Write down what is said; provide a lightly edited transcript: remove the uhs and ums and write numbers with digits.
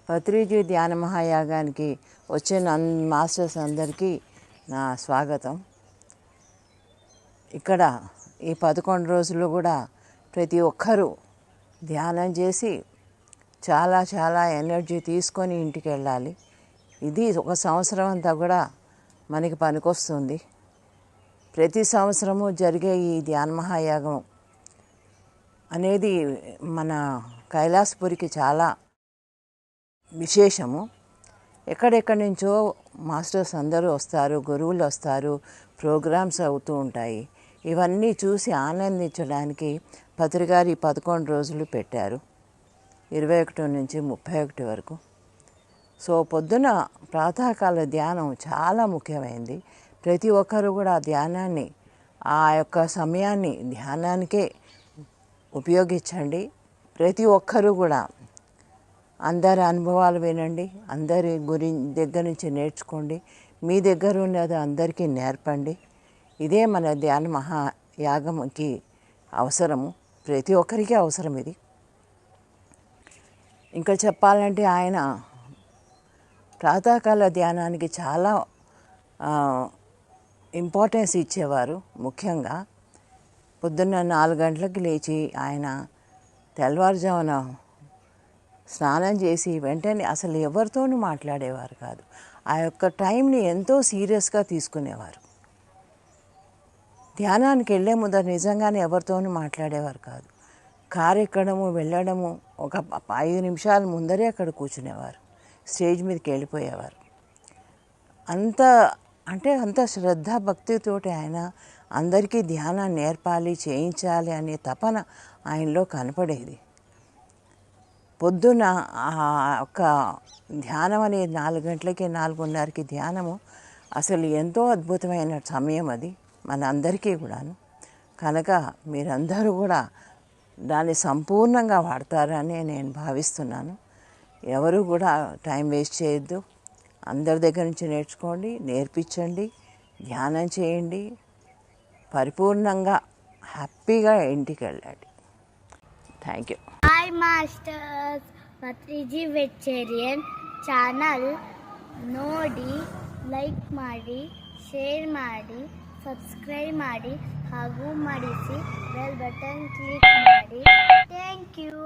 పత్రిజీ ధ్యాన మహాయాగానికి వచ్చిన మాస్టర్స్ అందరికీ నా స్వాగతం. ఇక్కడ ఈ 11 రోజులు కూడా ప్రతి ఒక్కరూ ధ్యానం చేసి చాలా చాలా ఎనర్జీ తీసుకొని ఇంటికి వెళ్ళాలి. ఇది ఒక సంవత్సరం అంతా కూడా మనకి పనికొస్తుంది. ప్రతి సంవత్సరము జరిగే ఈ ధ్యాన మహాయాగం అనేది మన కైలాసపురికి చాలా విశేషము. ఎక్కడెక్కడి నుంచో మాస్టర్స్ అందరూ వస్తారు, గురువులు వస్తారు, ప్రోగ్రామ్స్ అవుతూ ఉంటాయి. ఇవన్నీ చూసి ఆనందించడానికి పత్రిగారు ఈ 11 రోజులు పెట్టారు, 21 నుంచి 31 వరకు. సో పొద్దున ప్రాతకాల ధ్యానం చాలా ముఖ్యమైనది. ప్రతి ఒక్కరు కూడా ధ్యానాన్ని, ఆ యొక్క సమయాన్ని ధ్యానానికే ఉపయోగించండి. ప్రతి ఒక్కరూ కూడా అందరి అనుభవాలు వినండి, అందరి దగ్గర నుంచి నేర్చుకోండి. మీ దగ్గర ఉన్నది అందరికీ నేర్పండి. ఇదే మన ధ్యాన మహాయాగంకి అవసరము, ప్రతి ఒక్కరికి అవసరం ఇది. ఇంకా చెప్పాలంటే ఆయన ప్రాతకాల ధ్యానానికి చాలా ఇంపార్టెన్స్ ఇచ్చేవారు. ముఖ్యంగా పొద్దున్న 4 గంటలకు లేచి ఆయన తెల్లవారుజామున స్నానం చేసి వెంటనే అసలు ఎవరితోనూ మాట్లాడేవారు కాదు. ఆ యొక్క టైంని ఎంతో సీరియస్గా తీసుకునేవారు. ధ్యానానికి వెళ్ళే ముందర నిజంగానే ఎవరితోనూ మాట్లాడేవారు కాదు. కారు ఎక్కడము వెళ్ళడము ఒక 5 నిమిషాల ముందరే అక్కడ కూర్చునేవారు, స్టేజ్ మీదకి వెళ్ళిపోయేవారు. అంత శ్రద్ధ భక్తితోటి ఆయన అందరికీ ధ్యానం నేర్పాలి, చేయించాలి అనే తపన ఆయనలో కనపడేది. పొద్దున ఒక ధ్యానం అనేది 4 గంటలకి 4:30కి ధ్యానము అసలు ఎంతో అద్భుతమైన సమయం అది మన అందరికీ కూడాను. కనుక మీరందరూ కూడా దాన్ని సంపూర్ణంగా వాడతారని నేను భావిస్తున్నాను. ఎవరు కూడా టైం వేస్ట్ చేయొద్దు. అందరి దగ్గర నుంచి నేర్చుకోండి, నేర్పించండి, ధ్యానం చేయండి, పరిపూర్ణంగా హ్యాపీగా ఇంటికి వెళ్ళండి. Thank you. Hi Masters, Patriji Vegetarian channel ನೋಡಿ, ಲೈಕ್ ಮಾಡಿ, ಶೇರ್ ಮಾಡಿ, ಸಬ್ಸ್ಕ್ರೈಬ್ ಮಾಡಿ ಹಾಗೂ ಮಾಡಿಸಿ ಬೆಲ್ ಬಟನ್ ಕ್ಲಿಕ್ ಮಾಡಿ. Thank you.